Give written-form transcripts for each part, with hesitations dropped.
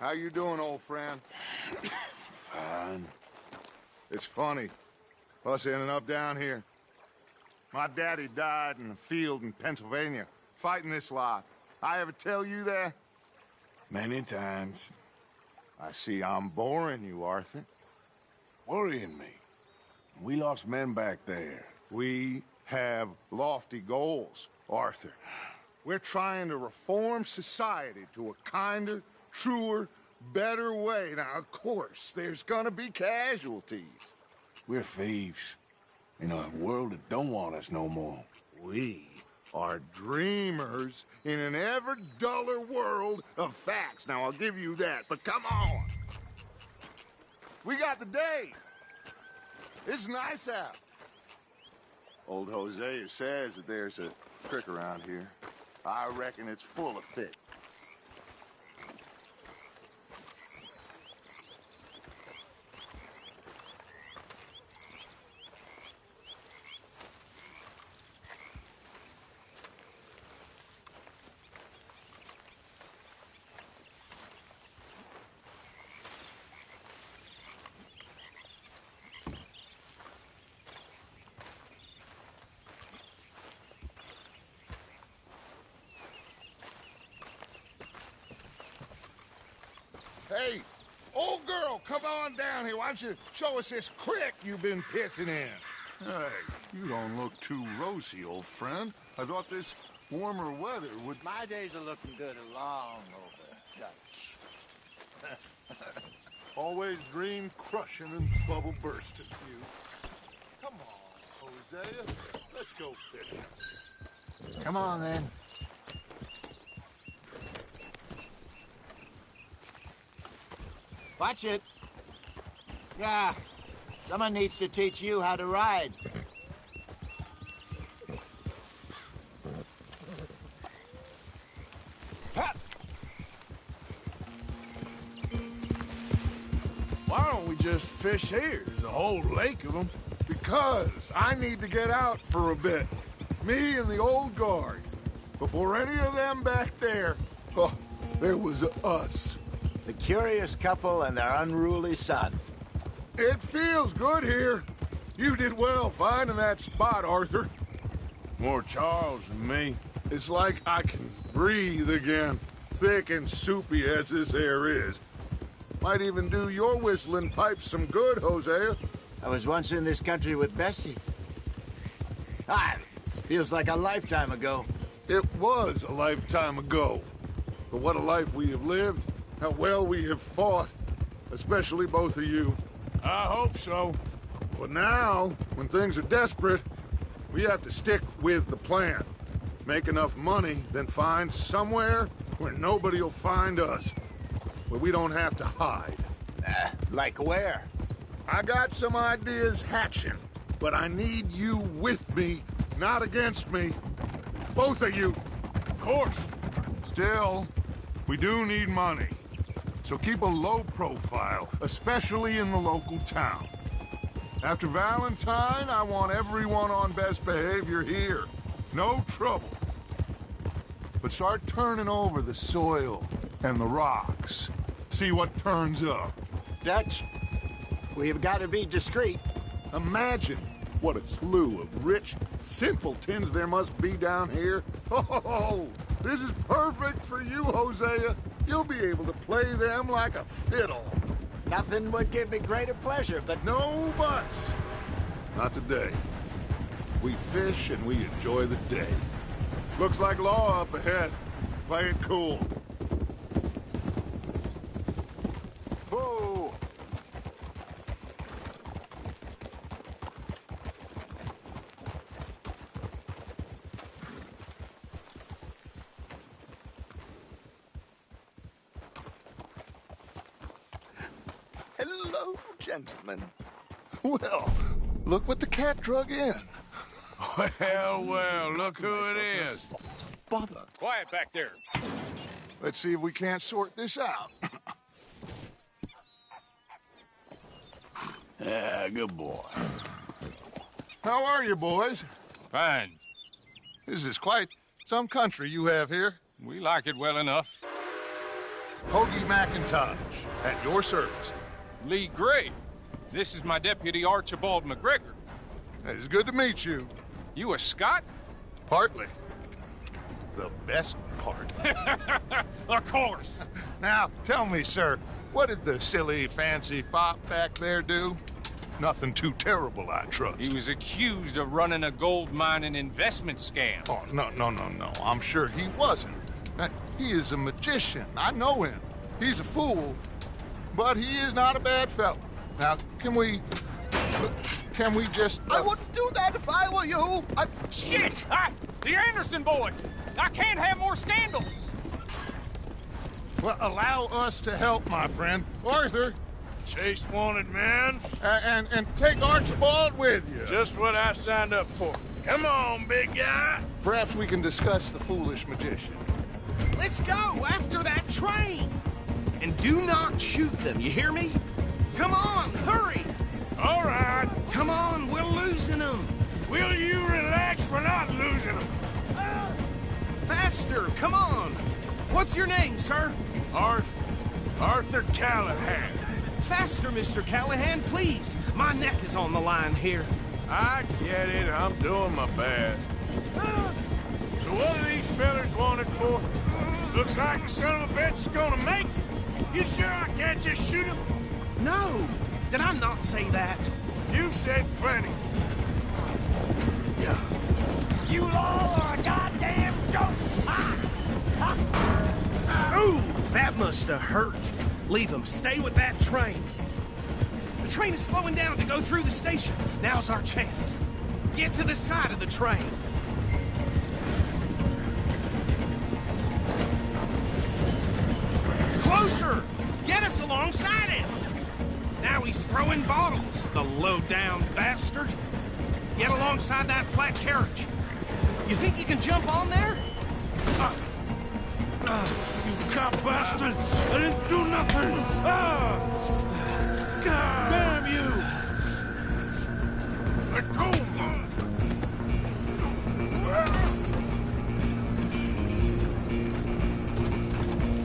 How you doing, old friend? Fine. It's funny, us ending up down here. My daddy died in a field in Pennsylvania, fighting this lot. I ever tell you that? Many times. I see I'm boring you, Arthur. Worrying me. We lost men back there. We have lofty goals, Arthur. We're trying to reform society to a kinder, truer, better way. Now, of course, there's gonna be casualties. We're thieves. In a world that don't want us no more. We are dreamers in an ever duller world of facts. Now, I'll give you that, but come on. We got the day. It's nice out. Old Hosea says that there's a trick around here. I reckon it's full of fish. Hey, old girl, come on down here. Why don't you show us this creek you've been pissing in? Hey, you don't look too rosy, old friend. I thought this warmer weather would... My days are looking good along over, Dutch. Always dream crushing and bubble bursting, you. Come on, Hosea. Let's go fishing. Come on, then. Watch it. Yeah, someone needs to teach you how to ride. Why don't we just fish here? There's a whole lake of them. Because I need to get out for a bit. Me and the old guard. Before any of them back there, oh, there was us. The curious couple and their unruly son. It feels good here. You did well finding that spot, Arthur. More Charles than me. It's like I can breathe again, thick and soupy as this air is. Might even do your whistling pipes some good, Hosea. I was once in this country with Bessie. Feels like a lifetime ago. It was a lifetime ago. But what a life we have lived. How well we have fought. Especially both of you. I hope so. But now, when things are desperate, we have to stick with the plan. Make enough money, then find somewhere where nobody will find us. Where we don't have to hide. Like where? I got some ideas hatching, but I need you with me, not against me. Both of you. Of course. Still, we do need money. So keep a low profile, especially in the local town. After Valentine, I want everyone on best behavior here. No trouble. But start turning over the soil and the rocks. See what turns up. Dutch, we've got to be discreet. Imagine what a slew of rich simpletons there must be down here. Oh, this is perfect for you, Hosea. You'll be able to play them like a fiddle. Nothing would give me greater pleasure, but... No buts. Not today. We fish and we enjoy the day. Looks like law up ahead. Play it cool. Whoa! Hello, gentlemen. Well, look what the cat drug in. Well, look who it is. Bother. Quiet back there. Let's see if we can't sort this out. Yeah, good boy. How are you, boys? Fine. This is quite some country you have here. We like it well enough. Hoagie McIntosh, at your service. Lee Gray. This is my deputy Archibald McGregor. It's good to meet you. You a Scot? Partly. The best part. Of course. Now, tell me, sir, what did the silly, fancy fop back there do? Nothing too terrible, I trust. He was accused of running a gold mining investment scam. Oh, no. I'm sure he wasn't. He is a magician. I know him. He's a fool, but he is not a bad fellow. Now, can we just... I wouldn't do that if I were you. Shit! The Anderson boys! I can't have more scandal! Well, allow us to help, my friend. Arthur, Chase wanted man. and take Archibald with you. Just what I signed up for. Come on, big guy. Perhaps we can discuss the foolish magician. Let's go after that train. And do not shoot them, you hear me? Come on, hurry. All right. Come on, we're losing them. Will you relax? We're not losing them. Faster, come on. What's your name, sir? Arthur Callahan. Faster, Mr. Callahan, please. My neck is on the line here. I get it. I'm doing my best. So what are these fellers wanted for? Looks like the son of a bitch is gonna make it. You sure I can't just shoot him? No, did I not say that? You said plenty. Yeah. You all are a goddamn joke! Ooh, that must have hurt. Leave him. Stay with that train. The train is slowing down to go through the station. Now's our chance. Get to the side of the train. Closer! Get us alongside it! Now he's throwing bottles, the low-down bastard. Get alongside that flat carriage. You think you can jump on there? You cop bastard! I didn't do nothing! God damn you! Let go!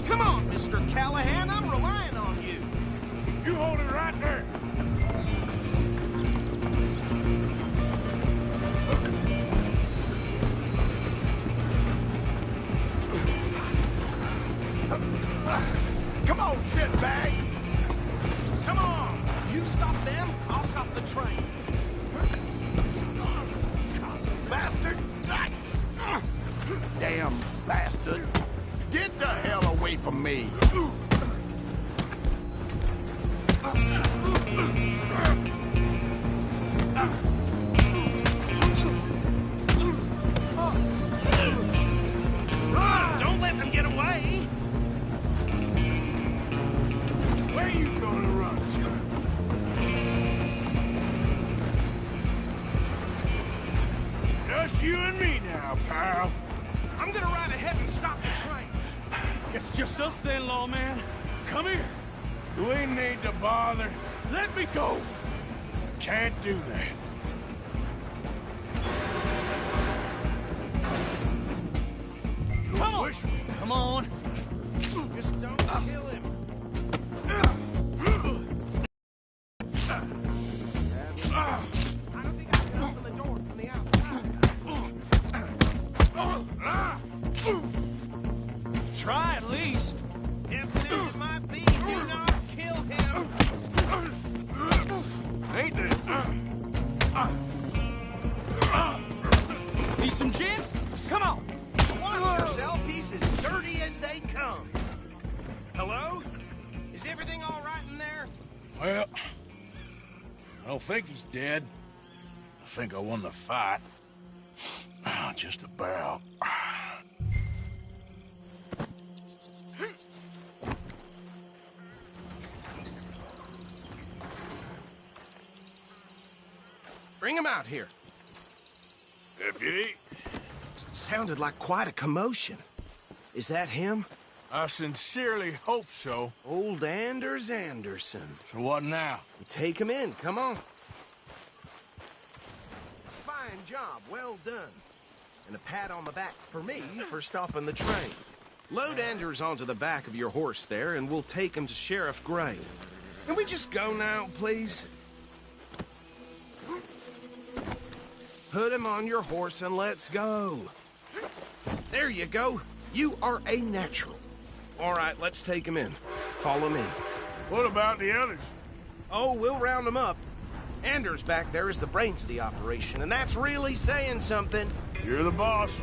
Come on, Mr. Callahan, I'm relying on you. You hold it right there! Come on, shitbag! Come on! You stop them, I'll stop the train. Bastard! Damn bastard. Get the hell away from me. Don't let them get away! Where you gonna run to? Just you and me now, pal. I'm gonna ride ahead and stop the train. It's just us then, lawman. Come here. Do we need to bother? Let me go. Can't do that. Come on. Wish we... Come on. Just don't kill him. I don't think I can open the door from the outside. Try at least. Tempting as it might be, do not kill him. Ain't that... Need some gin? Come on. Watch yourself. He's as dirty as they come. Hello? Is everything all right in there? Well, I don't think he's dead. I think I won the fight. Just about. Bring him out here. Deputy, Sounded like quite a commotion. Is that him? I sincerely hope so. Old Anders Anderson. So what now? Take him in, come on. Fine job, well done. And a pat on the back for me for stopping the train. Load Anders onto the back of your horse there, and we'll take him to Sheriff Gray. Can we just go now, please? Put him on your horse and let's go. There you go. You are a natural. All right, let's take him in. Follow me. What about the others? Oh, we'll round them up. Anders back there is the brains of the operation, and that's really saying something. You're the boss.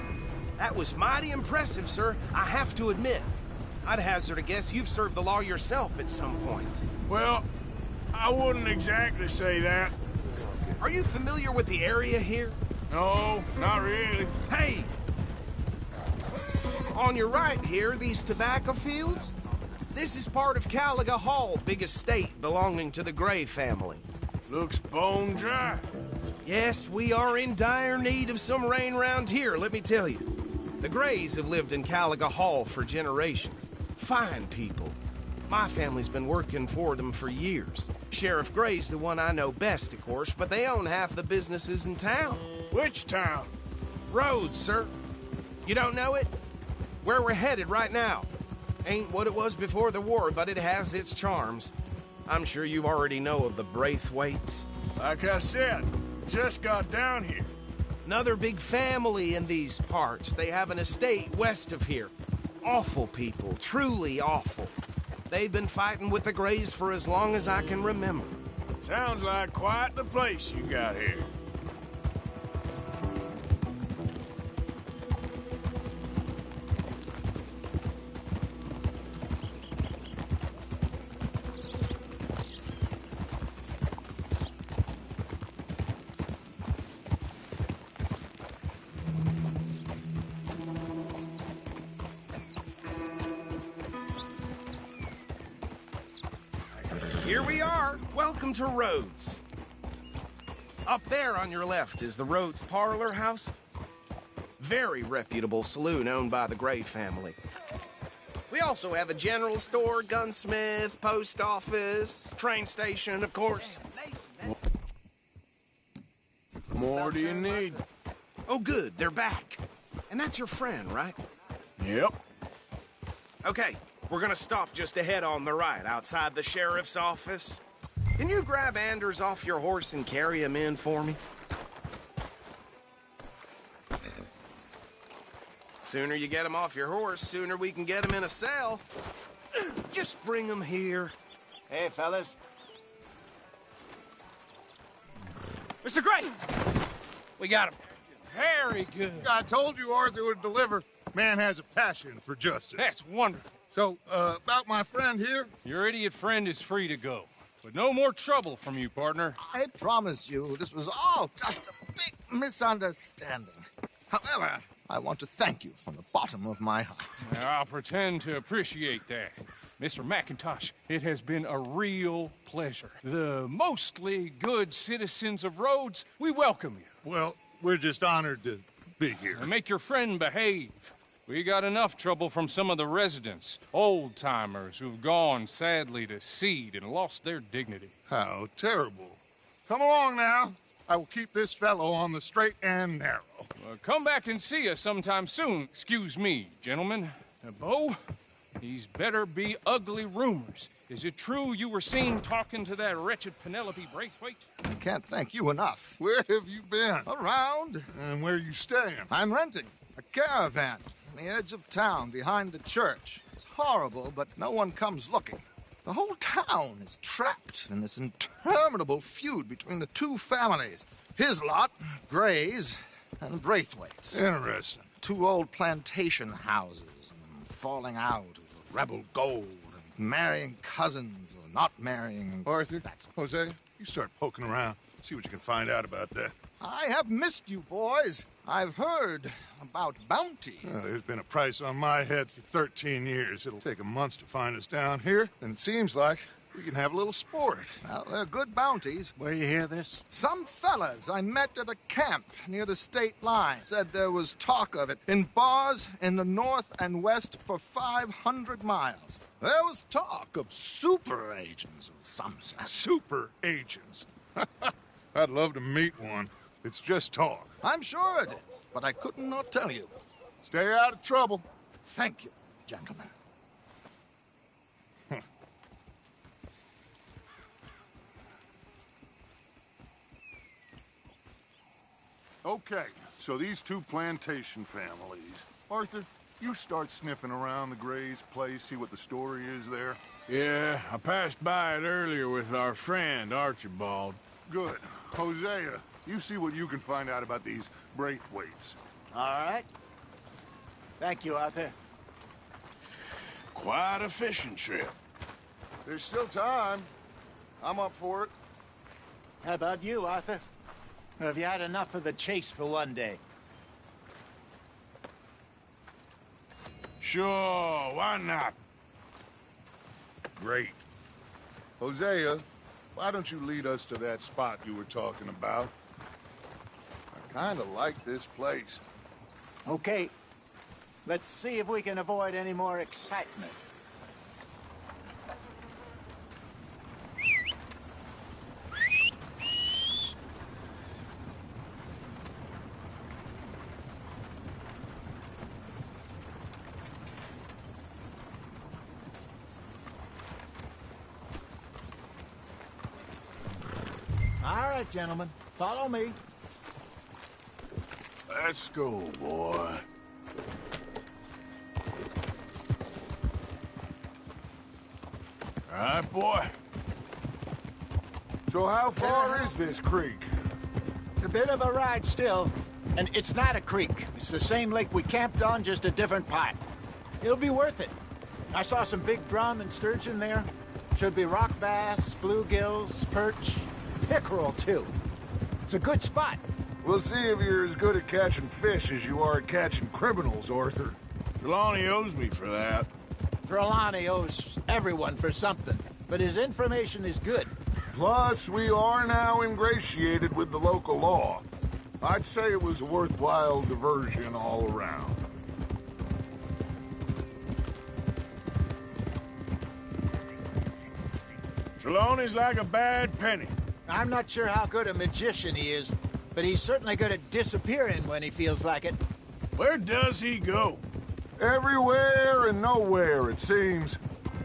That was mighty impressive, sir. I have to admit. I'd hazard a guess you've served the law yourself at some point. Well, I wouldn't exactly say that. Are you familiar with the area here? No, not really. Hey! On your right here, these tobacco fields? This is part of Caliga Hall, big estate belonging to the Gray family. Looks bone dry. Yes, we are in dire need of some rain round here, let me tell you. The Grays have lived in Caliga Hall for generations. Fine people. My family's been working for them for years. Sheriff Gray's the one I know best, of course, but they own half the businesses in town. Which town? Rhodes, sir. You don't know it? Where we're headed right now. Ain't what it was before the war, but it has its charms. I'm sure you already know of the Braithwaites. Like I said, just got down here. Another big family in these parts. They have an estate west of here. Awful people, truly awful. They've been fighting with the Grays for as long as I can remember. Sounds like quite the place you got here. Here we are. Welcome to Rhodes. Up there on your left is the Rhodes Parlor House. Very reputable saloon owned by the Gray family. We also have a general store, gunsmith, post office, train station, of course. More do you need? Oh, good. They're back. And that's your friend, right? Yep. Okay. We're gonna stop just ahead on the right, outside the sheriff's office. Can you grab Anders off your horse and carry him in for me? Sooner you get him off your horse, sooner we can get him in a cell. Just bring him here. Hey, fellas. Mr. Gray! We got him. Very good. I told you Arthur would deliver. Man has a passion for justice. That's wonderful. So, about my friend here? Your idiot friend is free to go. But no more trouble from you, partner. I promise you, this was all just a big misunderstanding. However, I want to thank you from the bottom of my heart. I'll pretend to appreciate that. Mr. McIntosh, it has been a real pleasure. The mostly good citizens of Rhodes, we welcome you. Well, we're just honored to be here. And make your friend behave. We got enough trouble from some of the residents, old-timers who've gone, sadly, to seed and lost their dignity. How terrible. Come along now. I will keep this fellow on the straight and narrow. Come back and see us sometime soon. Excuse me, gentlemen. Bo, these better be ugly rumors. Is it true you were seen talking to that wretched Penelope Braithwaite? I can't thank you enough. Where have you been? Around. And where you staying? I'm renting a caravan on the edge of town behind the church. It's horrible, but no one comes looking. The whole town is trapped in this interminable feud between the two families. His lot, Gray's, and Braithwaite's. Interesting. Two old plantation houses, and falling out over rebel gold, and marrying cousins or not marrying. Arthur, That's Jose, you start poking around. See what you can find out about that. I have missed you, boys. I've heard about bounty. There's been a price on my head for 13 years. It'll take a month to find us down here, and it seems like we can have a little sport. Well, they're good bounties. Where you hear this? Some fellas I met at a camp near the state line said there was talk of it in bars in the north and west for 500 miles. There was talk of super agents of some sort. Super agents. I'd love to meet one. It's just talk. I'm sure it is, but I couldn't not tell you. Stay out of trouble. Thank you. gentlemen. Okay, so these two plantation families. Arthur, you start sniffing around the Gray's place, see what the story is there. Yeah, I passed by it earlier with our friend, Archibald. Good. Hosea, you see what you can find out about these Braithwaites. All right. Thank you, Arthur. Quite a fishing trip. There's still time. I'm up for it. How about you, Arthur? Or have you had enough of the chase for one day? Sure, why not? Great. Hosea, why don't you lead us to that spot you were talking about? I kind of like this place. Okay. Let's see if we can avoid any more excitement. All right, gentlemen. Follow me. Let's go, boy. All right, boy. So how far is this creek? It's a bit of a ride still. And it's not a creek. It's the same lake we camped on, just a different part. It'll be worth it. I saw some big drum and sturgeon there. Should be rock bass, bluegills, perch, pickerel, too. It's a good spot. We'll see if you're as good at catching fish as you are at catching criminals, Arthur. Trelawney owes me for that. Trelawney owes everyone for something, but his information is good. Plus, we are now ingratiated with the local law. I'd say it was a worthwhile diversion all around. Trelawney's like a bad penny. I'm not sure how good a magician he is, but he's certainly good at disappearing when he feels like it. Where does he go? Everywhere and nowhere, it seems.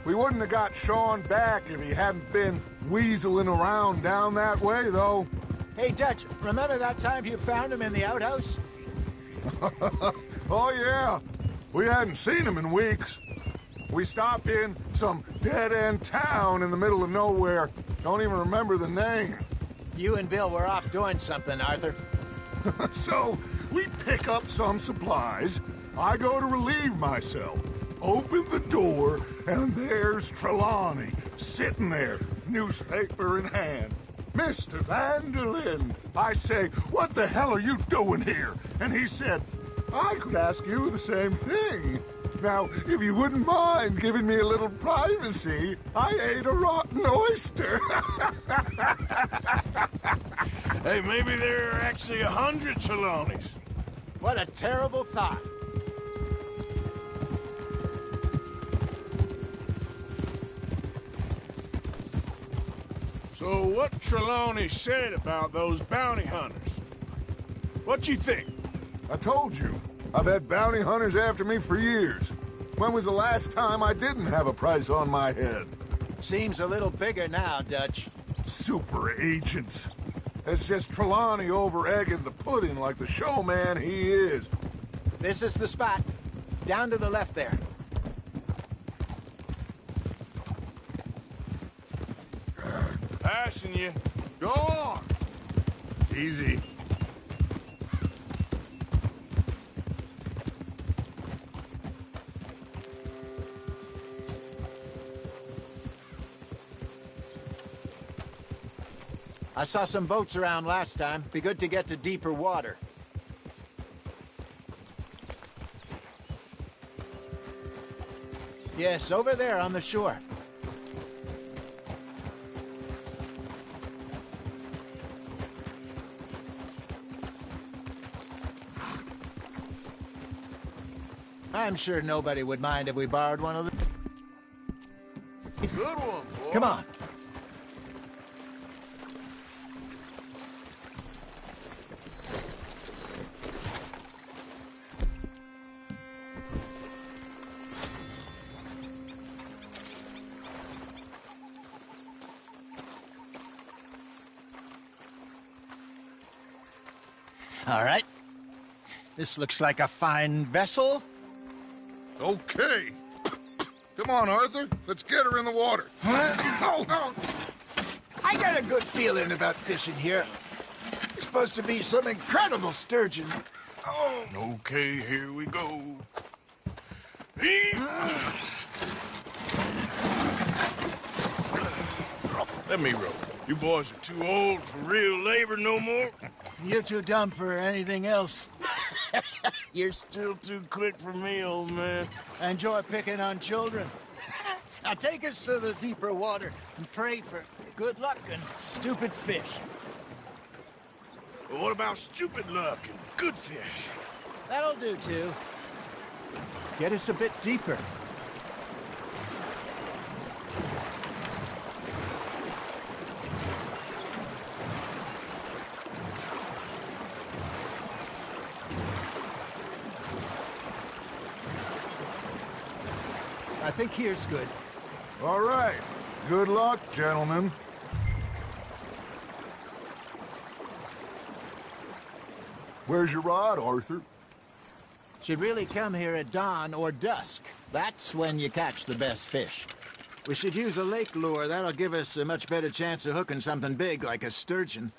We wouldn't have got Sean back if he hadn't been weaseling around down that way, though. Hey, Dutch, remember that time you found him in the outhouse? Oh, yeah. We hadn't seen him in weeks. We stopped in some dead-end town in the middle of nowhere. Don't even remember the name. You and Bill were off doing something, Arthur. So, we pick up some supplies. I go to relieve myself. Open the door, and there's Trelawney, sitting there, newspaper in hand. Mr. Vanderlyn, I say, what the hell are you doing here? And he said, I could ask you the same thing. Now, if you wouldn't mind giving me a little privacy, I ate a rotten oyster. Hey, maybe there are actually 100 Trelawneys. What a terrible thought. So what Trelawney said about those bounty hunters? What you think? I told you, I've had bounty hunters after me for years. When was the last time I didn't have a price on my head? Seems a little bigger now, Dutch. Super agents. It's just Trelawney over-egging the pudding like the showman he is. This is the spot. Down to the left there. Passing you. Go on. Easy. I saw some boats around last time. Be good to get to deeper water. Yes, over there on the shore. I'm sure nobody would mind if we borrowed one of them. Good one, boy. Come on. All right. This looks like a fine vessel. Okay. Come on, Arthur. Let's get her in the water. I got a good feeling about fishing here. It's supposed to be some incredible sturgeon. Oh. Okay, here we go. Let me row. You boys are too old for real labor no more. You're too dumb for anything else. You're still too quick for me, old man. I enjoy picking on children. Now take us to the deeper water and pray for good luck and stupid fish. But what about stupid luck and good fish? That'll do, too. Get us a bit deeper. I think here's good. All right. Good luck, gentlemen. Where's your rod, Arthur? Should really come here at dawn or dusk. That's when you catch the best fish. We should use a lake lure. That'll give us a much better chance of hooking something big like a sturgeon.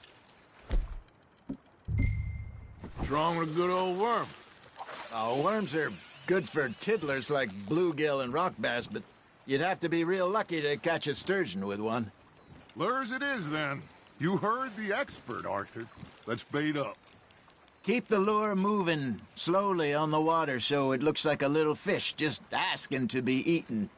What's wrong with a good old worm? Oh, worms are good for tiddlers like bluegill and rock bass, but you'd have to be real lucky to catch a sturgeon with one. Lures it is, then. You heard the expert, Arthur. Let's bait up. Keep the lure moving slowly on the water so it looks like a little fish just asking to be eaten.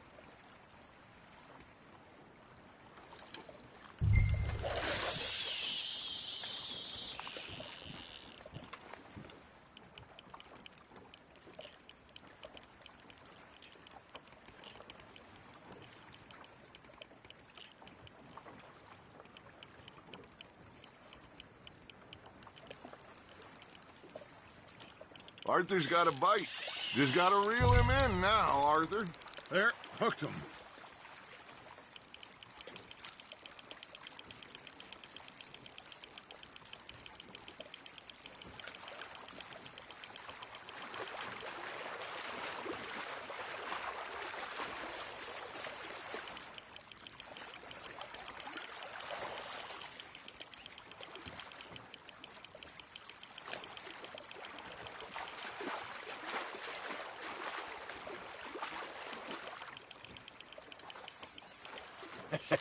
Arthur's got a bite. Just gotta reel him in now, Arthur. There, hooked him.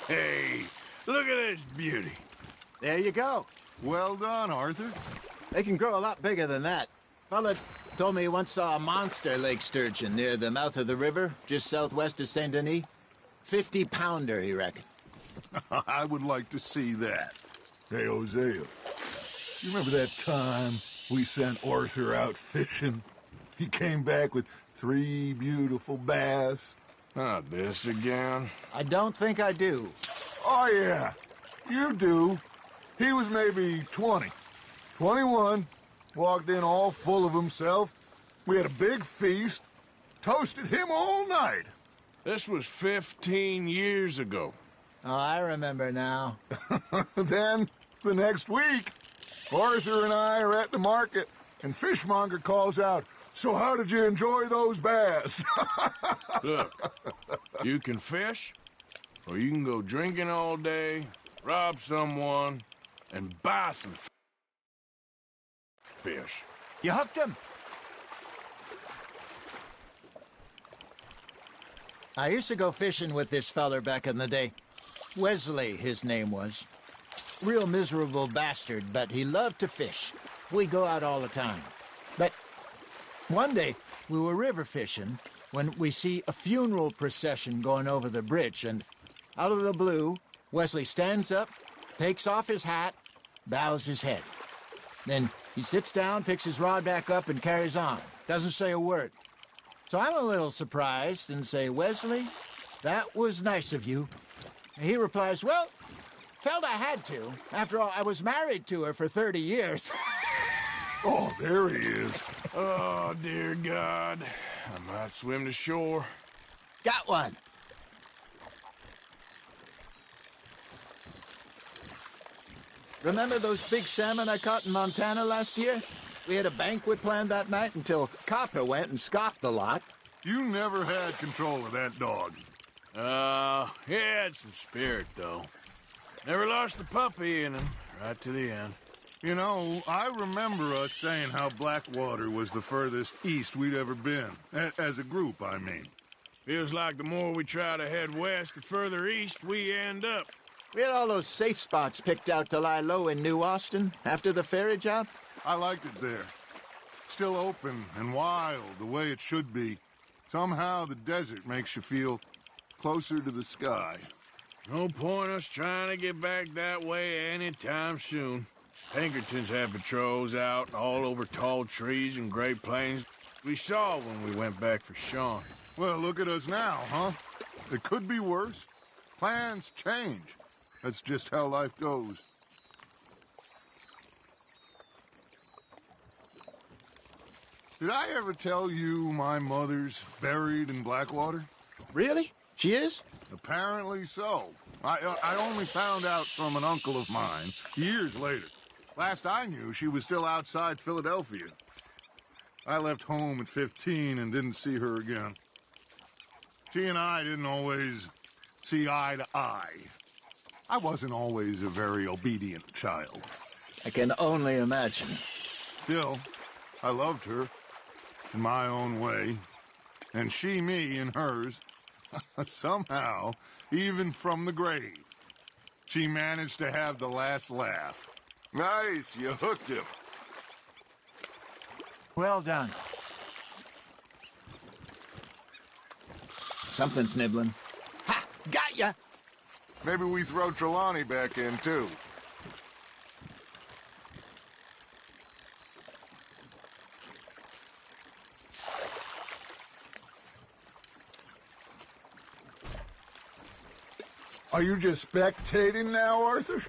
Hey, look at this beauty. There you go. Well done, Arthur. They can grow a lot bigger than that. Fella told me he once saw a monster lake sturgeon near the mouth of the river, just southwest of Saint Denis. 50-pounder, he reckoned. I would like to see that. Hey, Hosea, you remember that time we sent Arthur out fishing? He came back with 3 beautiful bass. Not this again. I don't think I do. Oh, yeah, you do. He was maybe 20, 21, walked in all full of himself. We had a big feast, toasted him all night. This was 15 years ago. Oh, I remember now. Then, the next week, Arthur and I are at the market, and Fishmonger calls out, "So how did you enjoy those bass?" Look, you can fish, or you can go drinking all day, rob someone, and buy some fish. You hooked him. I used to go fishing with this feller back in the day. Wesley, his name was. Real miserable bastard, but he loved to fish. We'd go out all the time. But one day, we were river fishing when we see a funeral procession going over the bridge, and out of the blue, Wesley stands up, takes off his hat, bows his head. Then he sits down, picks his rod back up, and carries on. Doesn't say a word. So I'm a little surprised and say, "Wesley, that was nice of you." And he replies, "Well, felt I had to. After all, I was married to her for 30 years. Oh, there he is. Oh, dear God. I might swim to shore. Got one. Remember those big salmon I caught in Montana last year? We had a banquet planned that night until Copper went and scoffed the lot. You never had control of that dog. He had some spirit, though. Never lost the puppy in him, right to the end. You know, I remember us saying how Blackwater was the furthest east we'd ever been. As a group, I mean. Feels like the more we try to head west, the further east we end up. We had all those safe spots picked out to lie low in New Austin after the ferry job. I liked it there. Still open and wild, the way it should be. Somehow the desert makes you feel closer to the sky. No point us trying to get back that way anytime soon. Pinkertons had patrols out all over tall trees and Great Plains. We saw when we went back for Sean. Well, look at us now, huh? It could be worse. Plans change. That's just how life goes. Did I ever tell you my mother's buried in Blackwater? Really? She is? Apparently so. I only found out from an uncle of mine years later. Last I knew, she was still outside Philadelphia. I left home at 15 and didn't see her again. She and I didn't always see eye to eye. I wasn't always a very obedient child. I can only imagine. Still, I loved her in my own way, and she me in hers. Somehow, even from the grave, she managed to have the last laugh. Nice, you hooked him. Well done. Something's nibbling. Ha! Got ya! Maybe we throw Trelawney back in, too. Are you just spectating now, Arthur?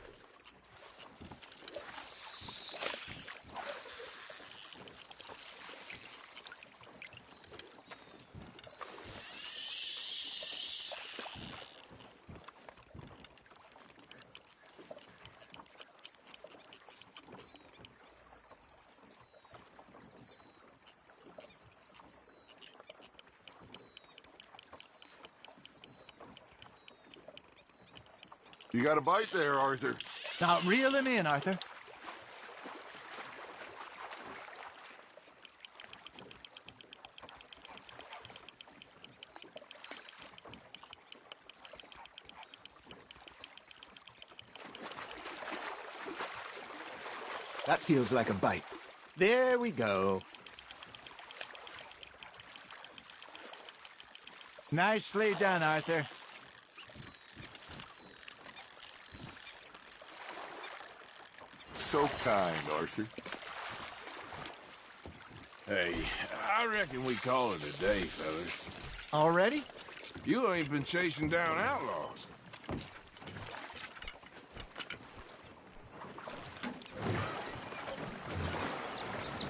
You got a bite there, Arthur. Now reel him in, Arthur. That feels like a bite. There we go. Nicely done, Arthur. So kind, Arthur. Hey, I reckon we call it a day, fellas. Already? You ain't been chasing down outlaws.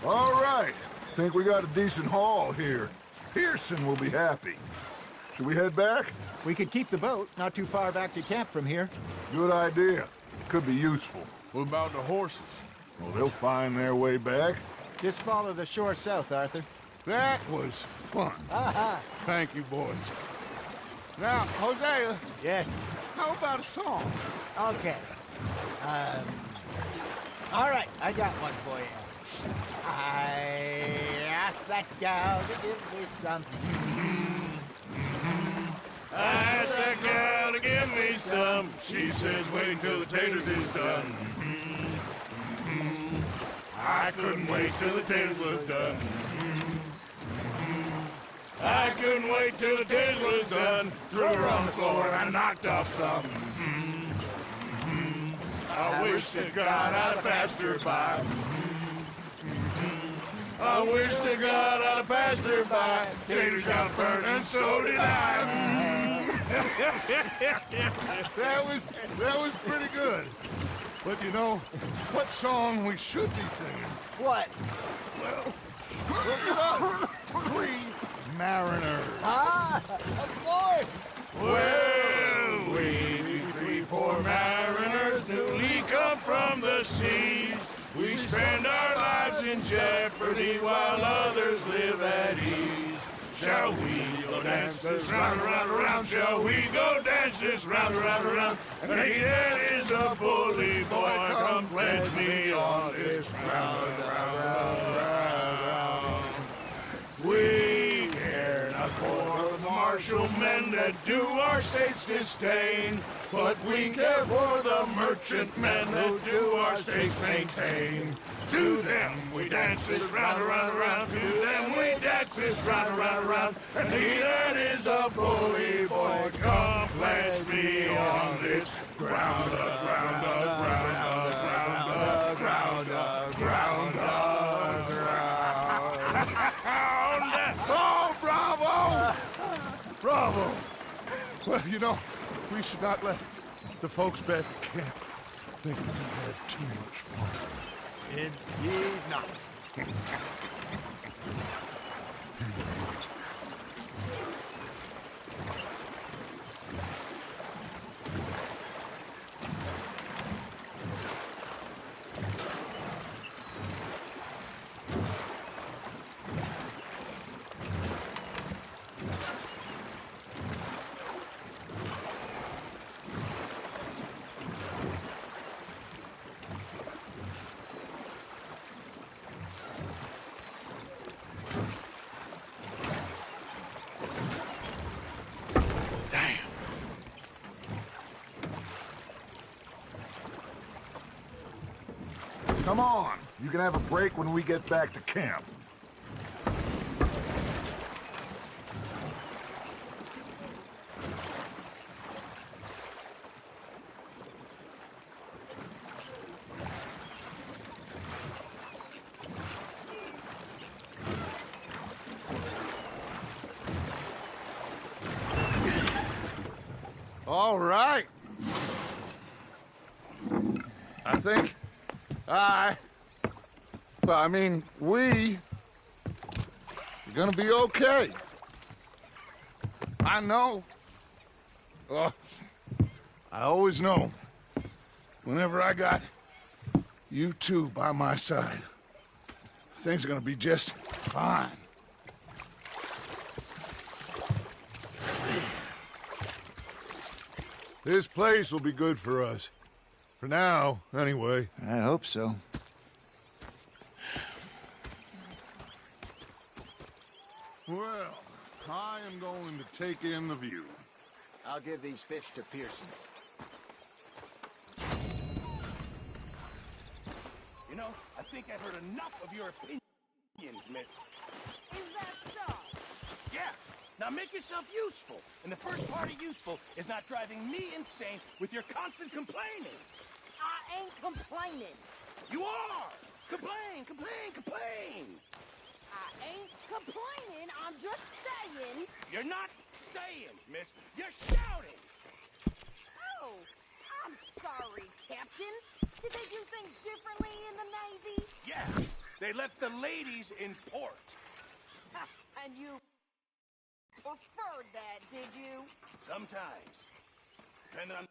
All right. Think we got a decent haul here. Pearson will be happy. Should we head back? We could keep the boat not too far back to camp from here. Good idea. Could be useful. What about the horses? Well, they'll find their way back. Just follow the shore south, Arthur. That was fun. Aha! Thank you, boys. Now, Hosea, Yes. how about a song? Okay. All right, I got one for you. I asked that gal to give me some. I asked that gal to give me some. She says wait till the taters is done. I couldn't wait till the taters was done. I couldn't wait till the taters was done. Threw her on the floor and I knocked off some. I wish to God I'd have passed her by. I wish to God I'd have passed her by. Taters got burned and so did I. That was pretty good. But you know, what song we should be singing? What? Well, look at us. Three mariners. Ah, of course. Well, we three poor mariners newly come from the seas. We spend our lives in jeopardy while others live at ease. Shall we go dance this round, around, around? Shall we go dance this round, around, around? And he that is a bully boy, come pledge me on this round, round, round, round. We care not for the martial men that do our state's disdain, but we care for the merchant men who do our state's maintain. To them we dance this round, around, around. To them we dance this round, around, around. And he that is a bully boy, come pledge me on this ground, ground, ground, ground, ground, ground, ground. Oh, bravo! Bravo! Well, you know, we should not let the folks back at camp think that we had too much fun. Indeed not. Come on. You can have a break when we get back to camp. All right. I think we're gonna be okay. I know. Oh, I always know. Whenever I got you two by my side, things are gonna be just fine. This place will be good for us. For now, anyway. I hope so. Well, I am going to take in the view. I'll give these fish to Pearson. You know, I think I've heard enough of your opinions, miss. Is that so? Yeah. Now make yourself useful. And the first part of useful is not driving me insane with your constant complaining. I ain't complaining. You are! Complain, complain, complain! I ain't complaining. I'm just saying. You're not saying, miss. You're shouting! Oh, I'm sorry, Captain. Did they do things differently in the Navy? Yeah, they left the ladies in port. And you preferred that, did you? Sometimes. Depending on